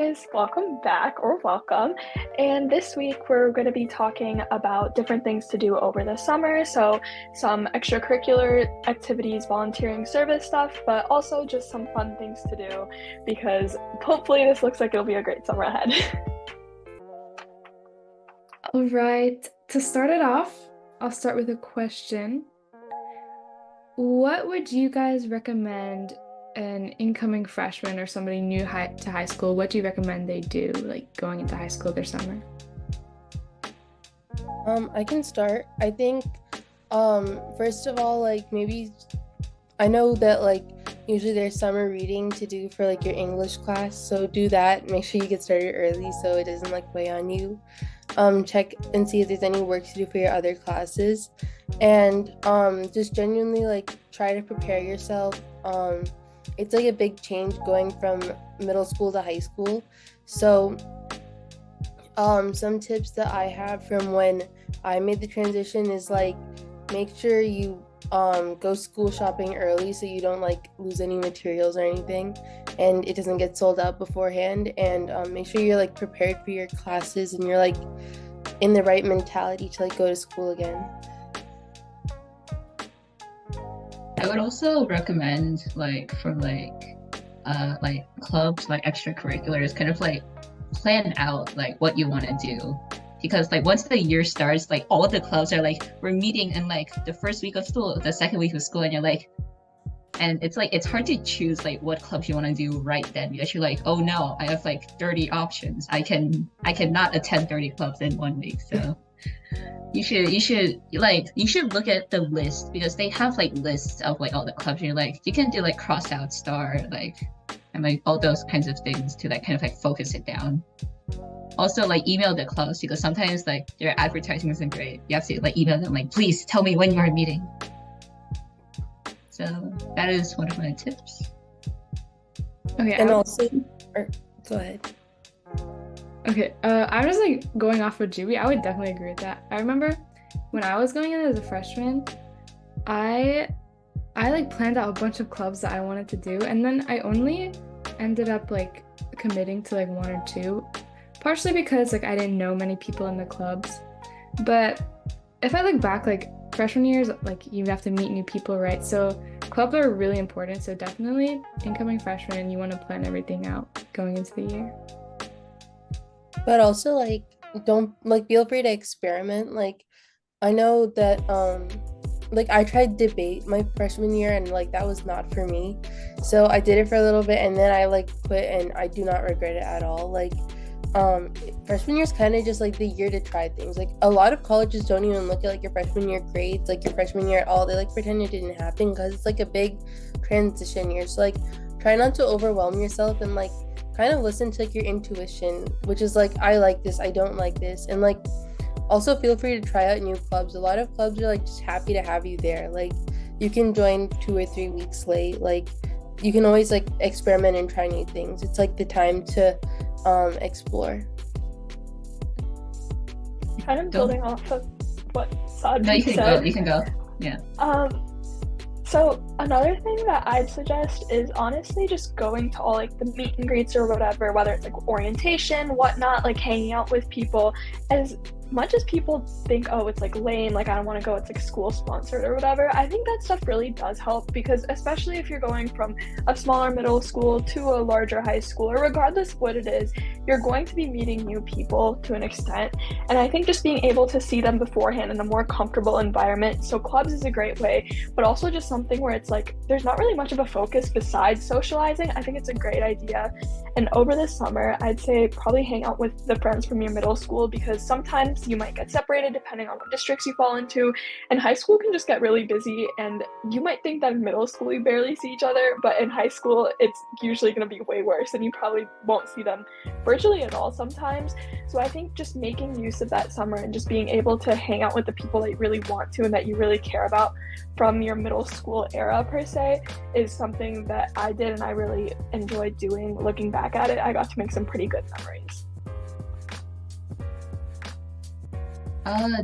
guys, welcome back or welcome. And this week we're going to be talking about different things to do over the summer. So, some extracurricular activities, volunteering, service stuff, but also just some fun things to do because hopefully this looks like it'll be a great summer ahead. All right, to start it off, I'll start with a question. What would you guys recommend an incoming freshman or somebody new to high school? What do you recommend they do, like going into high school their summer? I can start. I think, first of all, like maybe I know that like usually there's summer reading to do for like your English class, so do that. Make sure you get started early so it doesn't like weigh on you. Check and see if there's any work to do for your other classes, and just genuinely like try to prepare yourself. It's like a big change going from middle school to high school, so some tips that I have from when I made the transition is like make sure you go school shopping early so you don't like lose any materials or anything and it doesn't get sold out beforehand, and make sure you're like prepared for your classes and you're like in the right mentality to like go to school again. I would also recommend like clubs, like extracurriculars, kind of like plan out like what you want to do. Because like once the year starts, like all the clubs are like we're meeting in like the first week of school, the second week of school, and you're like, and it's like it's hard to choose like what clubs you want to do right then because you're like, oh no, I have like 30 options. I cannot attend 30 clubs in 1 week. So you should look at the list because they have like lists of like all the clubs. You're like you can do like cross out star like and like all those kinds of things to like kind of like focus it down. Also like email the clubs because sometimes like their advertising isn't great. You have to like email them like please tell me when you are meeting. So that is one of my tips. Okay, And also, go ahead. Okay, I'm just like going off of Juby. I would definitely agree with that. I remember when I was going in as a freshman, I like planned out a bunch of clubs that I wanted to do, and then I only ended up like committing to like one or two, partially because like I didn't know many people in the clubs. But if I look back, like freshman years, like you have to meet new people, right? So clubs are really important. So definitely incoming freshman, you want to plan everything out going into the year. But also like don't like feel free to experiment. Like I know that like I tried debate my freshman year and like that was not for me. So I did it for a little bit and then I like quit and I do not regret it at all. Like freshman year is kind of just like the year to try things. Like a lot of colleges don't even look at like your freshman year grades, like your freshman year at all. They like pretend it didn't happen because it's like a big transition year. So like try not to overwhelm yourself and like kind of listen to like your intuition, which is like I like this, I don't like this, and like also feel free to try out new clubs. A lot of clubs are like just happy to have you there. Like you can join 2 or 3 weeks late. Like you can always like experiment and try new things. It's like the time to explore. Kind of building off of what Sadhvi No, you can said. go. You can go. Yeah. So another thing that I'd suggest is honestly just going to all like the meet and greets or whatever, whether it's like orientation, whatnot, like hanging out with people. As much as people think, oh, it's like lame, like I don't want to go, it's like school sponsored or whatever, I think that stuff really does help because especially if you're going from a smaller middle school to a larger high school, or regardless of what it is, you're going to be meeting new people to an extent. And I think just being able to see them beforehand in a more comfortable environment. So clubs is a great way, but also just something where it's like there's not really much of a focus besides socializing. I think it's a great idea. And over the summer, I'd say probably hang out with the friends from your middle school because sometimes you might get separated depending on what districts you fall into. And high school can just get really busy. And you might think that in middle school you barely see each other, but in high school it's usually going to be way worse and you probably won't see them virtually at all sometimes. So I think just making use of that summer and just being able to hang out with the people that you really want to and that you really care about from your middle school era per se is something that I did and I really enjoyed doing. Looking back at it, I got to make some pretty good memories.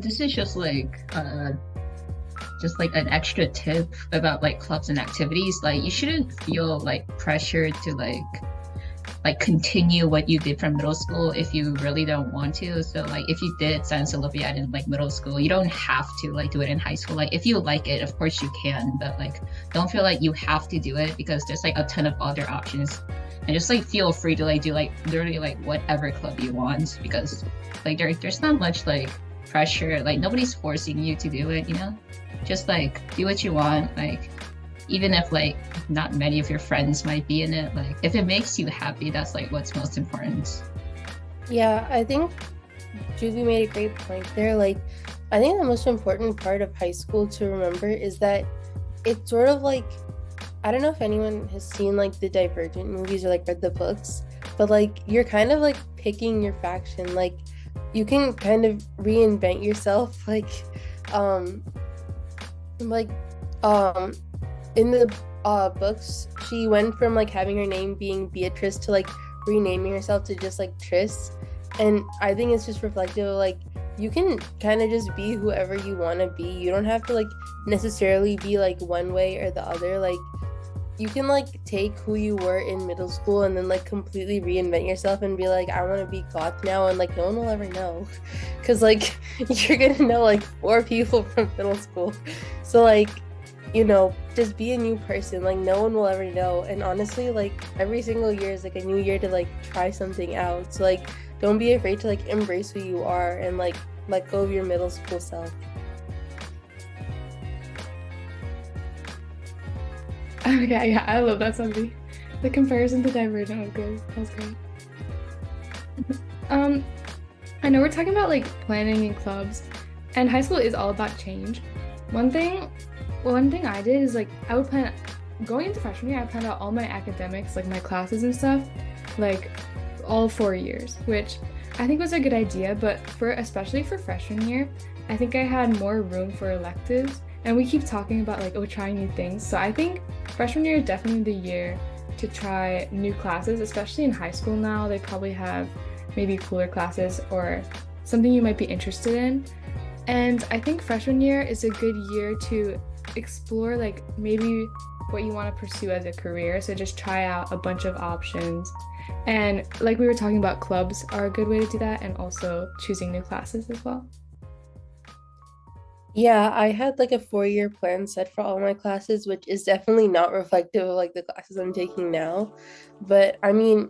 This is just like an extra tip about like clubs and activities. Like you shouldn't feel like pressured to like like continue what you did from middle school if you really don't want to. So like if you did Science Olympiad in like middle school, you don't have to like do it in high school. Like if you like it, of course you can, but like don't feel like you have to do it because there's like a ton of other options. And just like feel free to like do like literally like whatever club you want because like there's not much like pressure. Like nobody's forcing you to do it, you know? Just like do what you want. Like even if like not many of your friends might be in it, like if it makes you happy, that's like what's most important. Yeah, I think Julie made a great point there. Like, I think the most important part of high school to remember is that it's sort of like, I don't know if anyone has seen like the Divergent movies or like read the books, but like you're kind of like picking your faction. Like you can kind of reinvent yourself. Like in the books, she went from like having her name being Beatrice to like renaming herself to just like Tris. And I think it's just reflective of like you can kind of just be whoever you want to be. You don't have to like necessarily be like one way or the other. Like you can like take who you were in middle school and then like completely reinvent yourself and be like, I want to be goth now, and like no one will ever know because like you're gonna know like 4 people from middle school. So like, you know, just be a new person. Like no one will ever know. And honestly, like every single year is like a new year to like try something out. So like don't be afraid to like embrace who you are and like let go of your middle school self. Okay, yeah, I love that, Sunday. The comparison to Divergent was good. That was great. I know we're talking about like planning in clubs, and high school is all about change. One thing I did is like I would plan going into freshman year. I planned out all my academics, like my classes and stuff, like all 4 years, which I think was a good idea. But especially for freshman year, I think I had more room for electives. And we keep talking about like, trying new things. So I think freshman year is definitely the year to try new classes, especially in high school now. They probably have maybe cooler classes or something you might be interested in. And I think freshman year is a good year to explore like maybe what you want to pursue as a career. So just try out a bunch of options. And like we were talking about, clubs are a good way to do that, and also choosing new classes as well. Yeah, I had like a 4-year plan set for all my classes, which is definitely not reflective of like the classes I'm taking now. But I mean,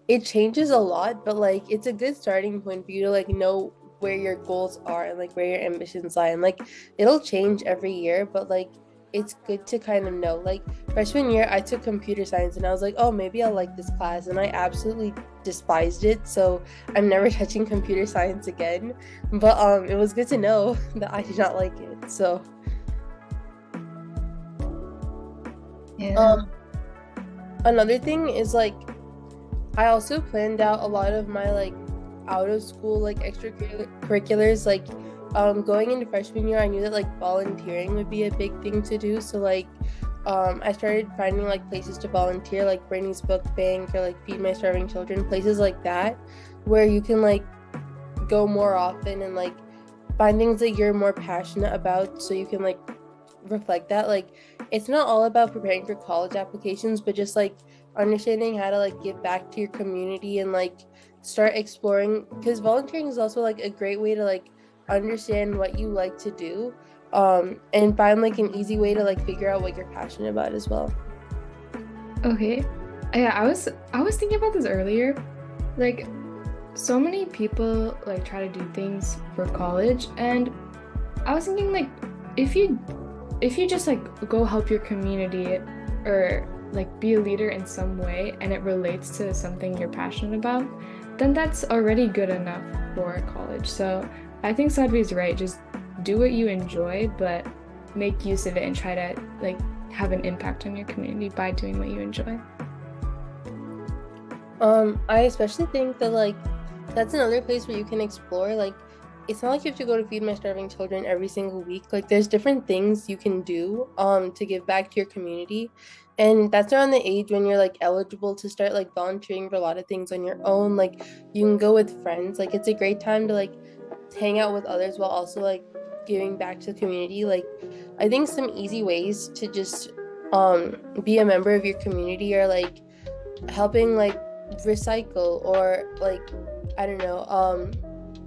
it changes a lot, but like it's a good starting point for you to like know where your goals are and like where your ambitions lie. And like it'll change every year, but like it's good to kind of know. Like freshman year, I took computer science and I was like, oh, maybe I'll like this class. And I absolutely despised it. So I'm never touching computer science again. But it was good to know that I did not like it. So Yeah. Another thing is like I also planned out a lot of my like out of school like extracurriculars. Like going into freshman year, I knew that like volunteering would be a big thing to do. So like I started finding like places to volunteer, like Brittany's Book Bank or like Feed My Starving Children, places like that where you can like go more often and like find things that you're more passionate about, so you can like reflect that. Like it's not all about preparing for college applications, but just like understanding how to like give back to your community and like start exploring, because volunteering is also like a great way to like understand what you like to do, and find like an easy way to like figure out what you're passionate about as well. Okay. Yeah, I was thinking about this earlier. Like so many people like try to do things for college, and I was thinking like if you just like go help your community or like be a leader in some way and it relates to something you're passionate about, then that's already good enough for college. So I think Sadhvi is right. Just do what you enjoy, but make use of it and try to like have an impact on your community by doing what you enjoy. I especially think that like that's another place where you can explore. Like it's not like you have to go to Feed My Starving Children every single week. Like there's different things you can do to give back to your community. And that's around the age when you're like eligible to start like volunteering for a lot of things on your own. Like you can go with friends. Like it's a great time to like hang out with others while also like giving back to the community. Like I think some easy ways to just be a member of your community are like helping like recycle, or like, I don't know,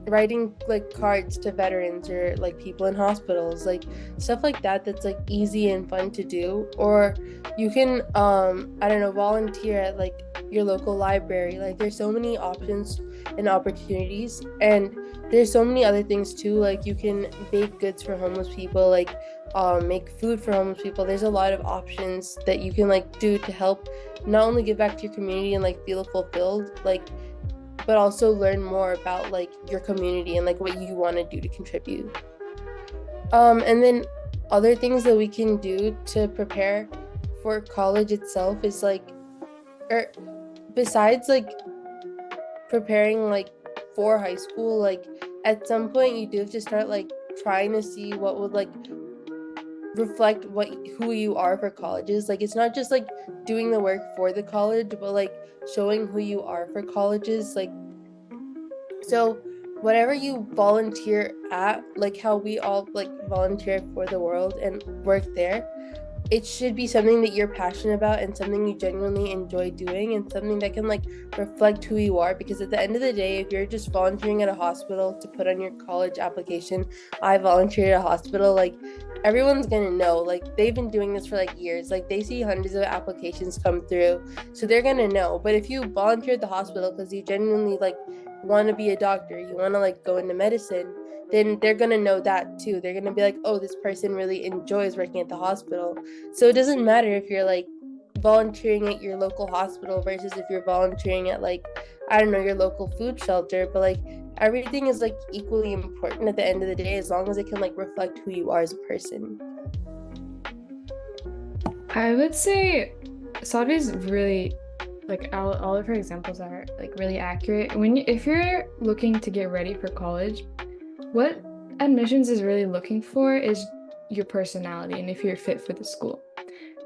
writing like cards to veterans or like people in hospitals, like stuff like that, that's like easy and fun to do. Or you can I don't know, volunteer at like your local library. Like there's so many options and opportunities, and there's so many other things too. Like you can bake goods for homeless people, like make food for homeless people. There's a lot of options that you can like do to help not only give back to your community and like feel fulfilled, like, but also learn more about like your community and like what you want to do to contribute. And then other things that we can do to prepare for college itself is like, or besides like preparing like for high school, like at some point you do have to start like trying to see what would like reflect what who you are for colleges. Like it's not just like doing the work for the college, but like showing who you are for colleges. Like, so whatever you volunteer at, like how we all like volunteer for the world and work there, it should be something that you're passionate about and something you genuinely enjoy doing, and something that can like reflect who you are. Because at the end of the day, if you're just volunteering at a hospital to put on your college application, I volunteer at a hospital, like everyone's gonna know, like they've been doing this for like years, like they see hundreds of applications come through, so they're gonna know. But if you volunteer at the hospital because you genuinely like want to be a doctor, you want to like go into medicine, then they're gonna know that too. They're gonna be like, oh, this person really enjoys working at the hospital. So it doesn't matter if you're like volunteering at your local hospital versus if you're volunteering at like, I don't know, your local food shelter, but like everything is like equally important at the end of the day, as long as it can like reflect who you are as a person. I would say Sadvi's really, like all of her examples are like really accurate. If you're looking to get ready for college, what admissions is really looking for is your personality and if you're fit for the school.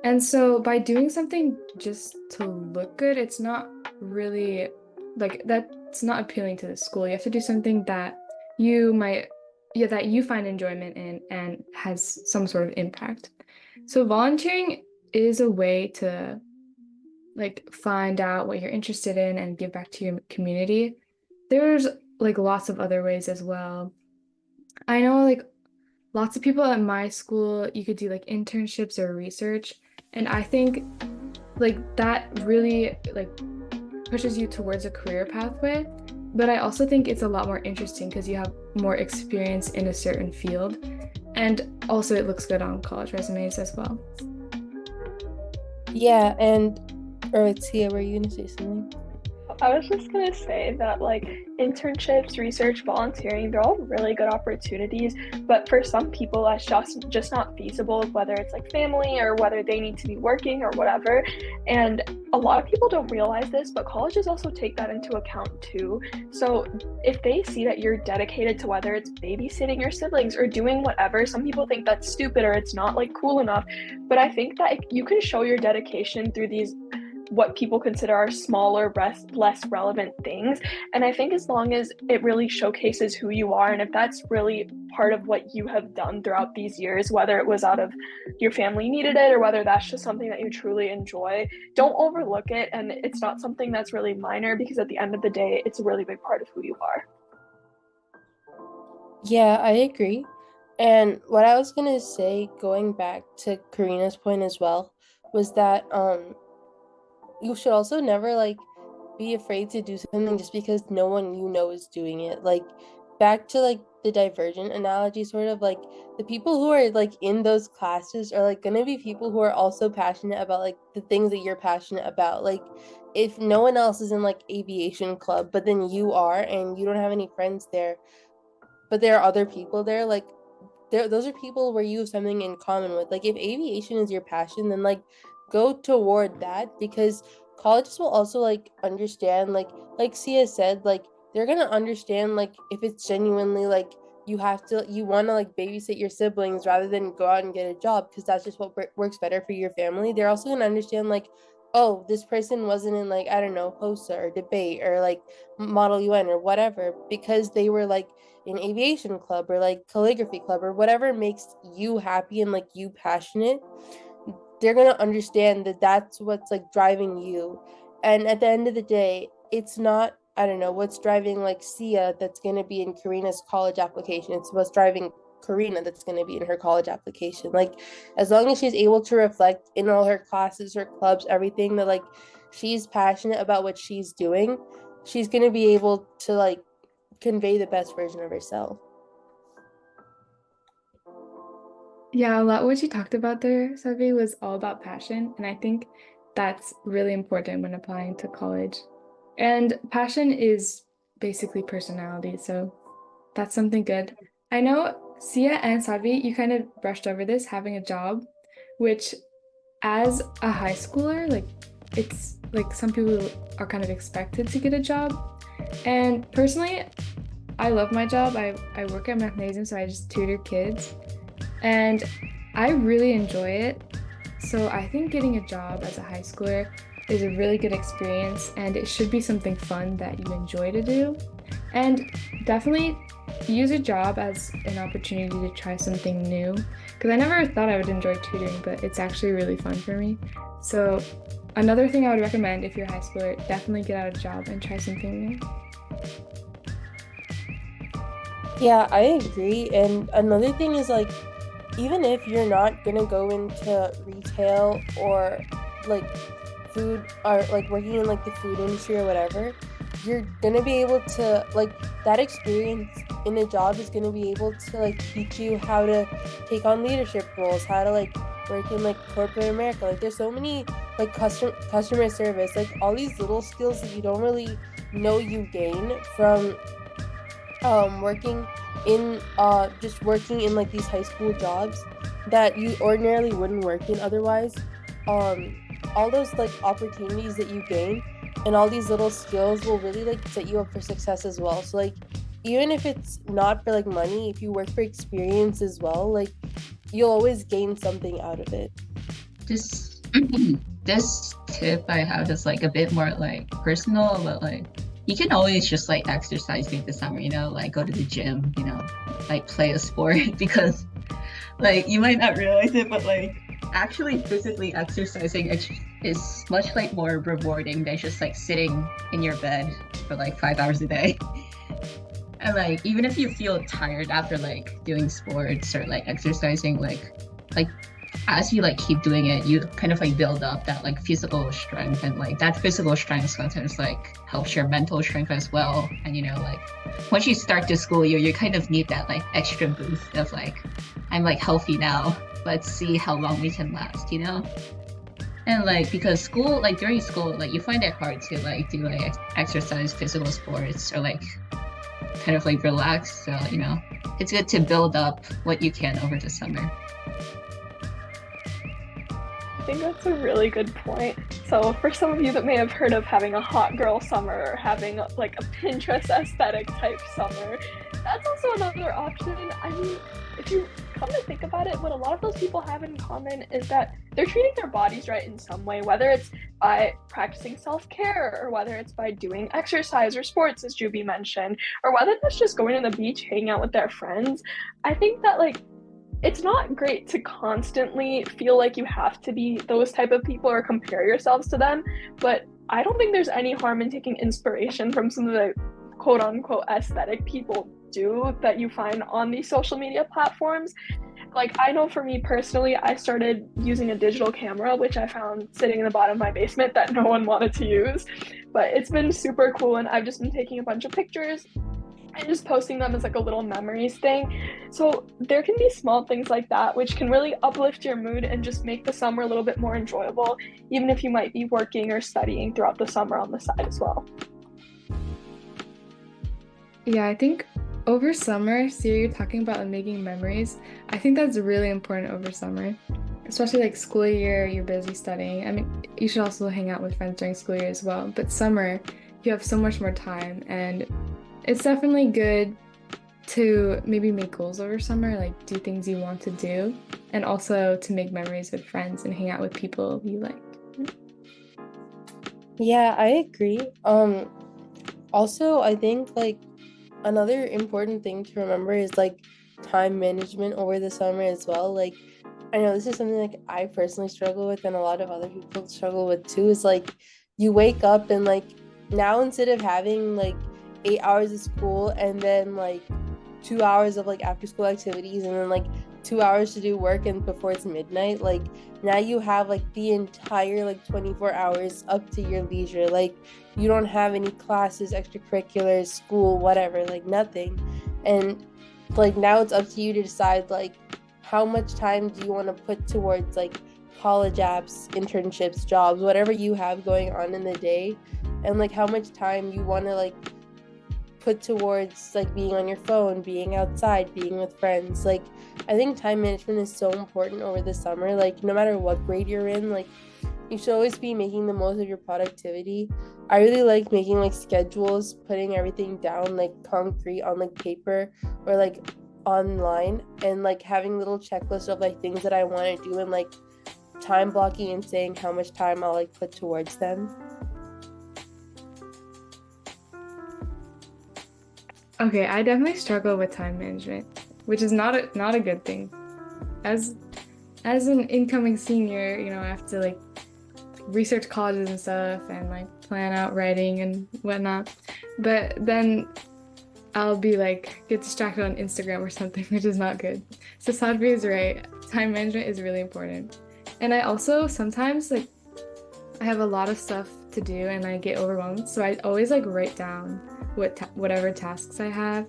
And so by doing something just to look good, it's not really like that's not appealing to the school. You have to do something that you might, yeah, that you find enjoyment in and has some sort of impact. So volunteering is a way to like find out what you're interested in and give back to your community. There's like lots of other ways as well. I know like lots of people at my school, you could do like internships or research. And I think like that really like pushes you towards a career pathway. But I also think it's a lot more interesting because you have more experience in a certain field. And also it looks good on college resumes as well. Yeah, and or Tia, were you gonna say something? I was just gonna say that like internships, research, volunteering, they're all really good opportunities, but for some people that's just not feasible, whether it's like family or whether they need to be working or whatever. And a lot of people don't realize this, but colleges also take that into account too. So if they see that you're dedicated to whether it's babysitting your siblings or doing whatever, some people think that's stupid or it's not like cool enough. But I think that you can show your dedication through these what people consider are smaller, less relevant things. And I think as long as it really showcases who you are, and if that's really part of what you have done throughout these years, whether it was out of your family needed it or whether that's just something that you truly enjoy, don't overlook it. And it's not something that's really minor, because at the end of the day, it's a really big part of who you are. Yeah, I agree. And what I was gonna say, going back to Karina's point as well, was that you should also never like be afraid to do something just because no one you know is doing it. Like back to like the Divergent analogy, sort of like the people who are like in those classes are like gonna be people who are also passionate about like the things that you're passionate about. Like if no one else is in like aviation club, but then you are and you don't have any friends there, but there are other people there, like those are people where you have something in common with. Like if aviation is your passion, then like go toward that, because colleges will also like understand, like Sia said, like they're gonna understand like if it's genuinely like you want to like babysit your siblings rather than go out and get a job because that's just what works better for your family. They're also gonna understand like, oh, this person wasn't in like, I don't know, HOSA or debate or like Model UN or whatever because they were like in aviation club or like calligraphy club or whatever makes you happy and like you passionate. They're gonna understand that that's what's like driving you, And at the end of the day, it's not, I don't know, what's driving like Sia that's going to be in Karina's college application. It's what's driving Karina that's going to be in her college application. Like, as long as she's able to reflect in all her classes, her clubs, everything that like she's passionate about what she's doing, she's going to be able to like convey the best version of herself. Yeah, a lot what you talked about there, Savi, was all about passion, and I think that's really important when applying to college. And passion is basically personality, so that's something good. I know Sia and Savi, you kind of brushed over this, having a job, which as a high schooler, like it's like some people are kind of expected to get a job. And personally, I love my job. I work at Mathnasium, so I just tutor kids. And I really enjoy it. So I think getting a job as a high schooler is a really good experience and it should be something fun that you enjoy to do. And definitely use a job as an opportunity to try something new. Because I never thought I would enjoy tutoring, but it's actually really fun for me. So another thing I would recommend if you're a high schooler, definitely get out a job and try something new. Yeah, I agree. And another thing is like, even if you're not gonna go into retail or like food or like working in like the food industry or whatever, you're gonna be able to like that experience in a job is gonna be able to like teach you how to take on leadership roles, how to like work in like corporate America. Like there's so many like customer service, like all these little skills that you don't really know you gain from working in just working in like these high school jobs that you ordinarily wouldn't work in otherwise. All those like opportunities that you gain and all these little skills will really like set you up for success as well. So like even if it's not for like money, if you work for experience as well, like you'll always gain something out of it. This this tip I have is like a bit more like personal, but like you can always just like exercise during the summer, like go to the gym, like play a sport because like you might not realize it, but like actually physically exercising is much like more rewarding than just like sitting in your bed for like 5 hours a day. And like even if you feel tired after like doing sports or like exercising, like as you like keep doing it, you kind of like build up that like physical strength, and like that physical strength sometimes like helps your mental strength as well. And like once you start the school year, you kind of need that like extra boost of like, I'm like healthy now, let's see how long we can last. And like because school, like during school, like you find it hard to like do like exercise, physical sports, or like kind of like relax. So it's good to build up what you can over the summer. I think that's a really good point. So for some of you that may have heard of having a hot girl summer or having like a Pinterest aesthetic type summer, that's also another option. I mean, if you come to think about it, what a lot of those people have in common is that they're treating their bodies right in some way, whether it's by practicing self-care or whether it's by doing exercise or sports, as Juby mentioned, or whether that's just going to the beach, hanging out with their friends. I think that like it's not great to constantly feel like you have to be those type of people or compare yourselves to them, but I don't think there's any harm in taking inspiration from some of the quote unquote aesthetic people do that you find on these social media platforms. Like I know for me personally, I started using a digital camera, which I found sitting in the bottom of my basement that no one wanted to use, but it's been super cool, and I've just been taking a bunch of pictures and just posting them as like a little memories thing. So there can be small things like that which can really uplift your mood and just make the summer a little bit more enjoyable, even if you might be working or studying throughout the summer on the side as well. Yeah, I think over summer, Siri, you're talking about making memories. I think that's really important over summer, especially like school year, you're busy studying. I mean, you should also hang out with friends during school year as well, but summer, you have so much more time, and it's definitely good to maybe make goals over summer, like do things you want to do, and also to make memories with friends and hang out with people you like. Yeah, I agree. Also, I think like another important thing to remember is like time management over the summer as well. Like I know this is something like I personally struggle with and a lot of other people struggle with too, is like you wake up and like now instead of having like 8 hours of school and then like 2 hours of like after school activities and then like 2 hours to do work and before it's midnight, like now you have like the entire like 24 hours up to your leisure. Like you don't have any classes, extracurriculars, school, whatever, like nothing. And like now it's up to you to decide like how much time do you want to put towards like college apps, internships, jobs, whatever you have going on in the day, and like how much time you want to like put towards like being on your phone, being outside, being with friends. Like I think time management is so important over the summer. Like no matter what grade you're in, like you should always be making the most of your productivity. I really like making like schedules, putting everything down like concrete on like paper or like online, and like having little checklists of like things that I want to do and like time blocking and saying how much time I'll like put towards them. Okay, I definitely struggle with time management, which is not a good thing. As an incoming senior, you know, I have to like research colleges and stuff and like plan out writing and whatnot. But then I'll be like get distracted on Instagram or something, which is not good. So Sadhvi is right. Time management is really important. And I also sometimes like I have a lot of stuff to do and I get overwhelmed. So I always like write down whatever tasks I have.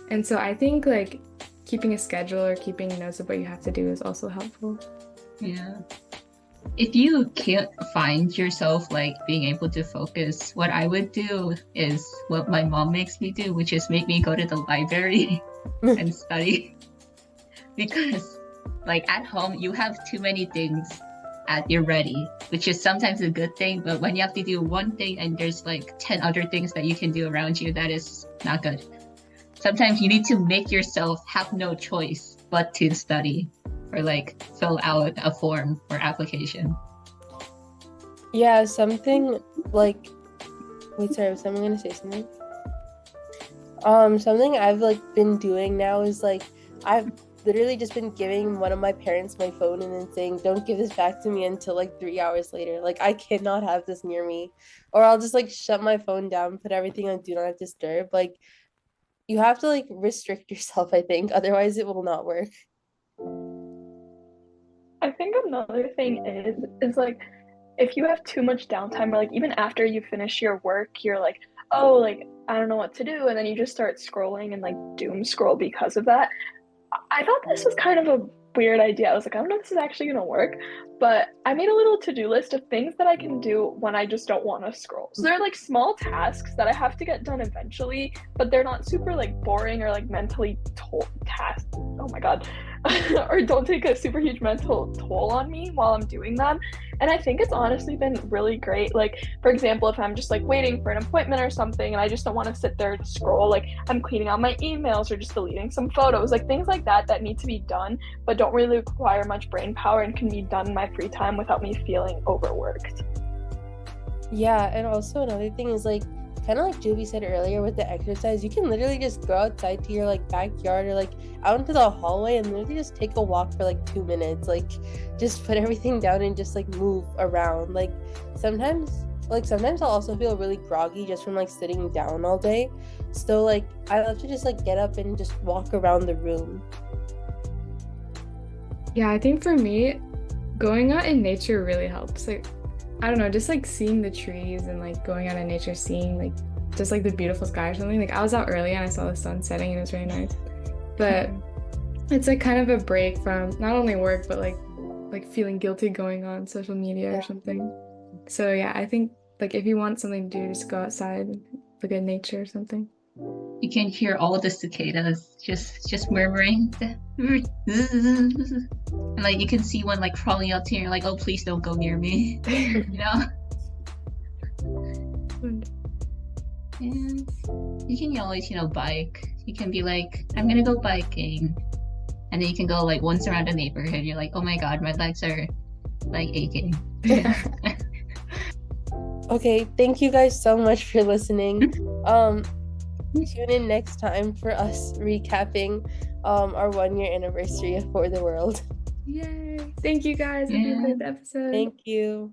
And so I think like keeping a schedule or keeping notes of what you have to do is also helpful. Yeah. If you can't find yourself like being able to focus, what I would do is what my mom makes me do, which is make me go to the library and study. Because like at home, you have too many things at your ready, which is sometimes a good thing, but when you have to do one thing and there's like 10 other things that you can do around you, that is not good. Sometimes you need to make yourself have no choice but to study or like fill out a form or application. Yeah, something like wait, sorry, was someone gonna say something? Something I've like been doing now is like I've literally just been giving one of my parents my phone and then saying, don't give this back to me until like 3 hours later. Like I cannot have this near me. Or I'll just like shut my phone down, put everything on do not disturb. Like you have to like restrict yourself, I think. Otherwise it will not work. I think another thing is like if you have too much downtime or like even after you finish your work, you're like, oh, like I don't know what to do, and then you just start scrolling and like doom scroll because of that. I thought this was kind of a weird idea. I was like, I don't know if this is actually going to work, but I made a little to-do list of things that I can do when I just don't want to scroll. So they're like small tasks that I have to get done eventually, but they're not super like boring or like mentally tasks. Oh my God. Or don't take a super huge mental toll on me while I'm doing them. And I think it's honestly been really great. Like, for example, if I'm just like waiting for an appointment or something and I just don't want to sit there and scroll, like I'm cleaning out my emails or just deleting some photos, like things like that need to be done, but don't really require much brain power and can be done in my free time without me feeling overworked. Yeah, and also another thing is like kind of like Juby said earlier with the exercise, you can literally just go outside to your like backyard or like out into the hallway and literally just take a walk for like 2 minutes. Like just put everything down and just like move around. Like sometimes I'll also feel really groggy just from like sitting down all day. So like I love to just like get up and just walk around the room. Yeah, I think for me, going out in nature really helps. Like I don't know, just like seeing the trees and like going out in nature, seeing like just like the beautiful sky or something. Like I was out early and I saw the sun setting and it was really nice. But it's like kind of a break from not only work but like feeling guilty going on social media or something. So yeah, I think like if you want something to do, just go outside and look at nature or something. You can hear all the cicadas just murmuring. And like you can see one like crawling up to you, like, oh please don't go near me. You know? And you can always, bike. You can be like, I'm gonna go biking. And then you can go like once around the neighborhood. You're like, oh my God, my legs are like aching. Okay, thank you guys so much for listening. Tune in next time for us recapping our 1-year anniversary of For the World. Yay! Thank you guys. It'll be a good episode. Thank you.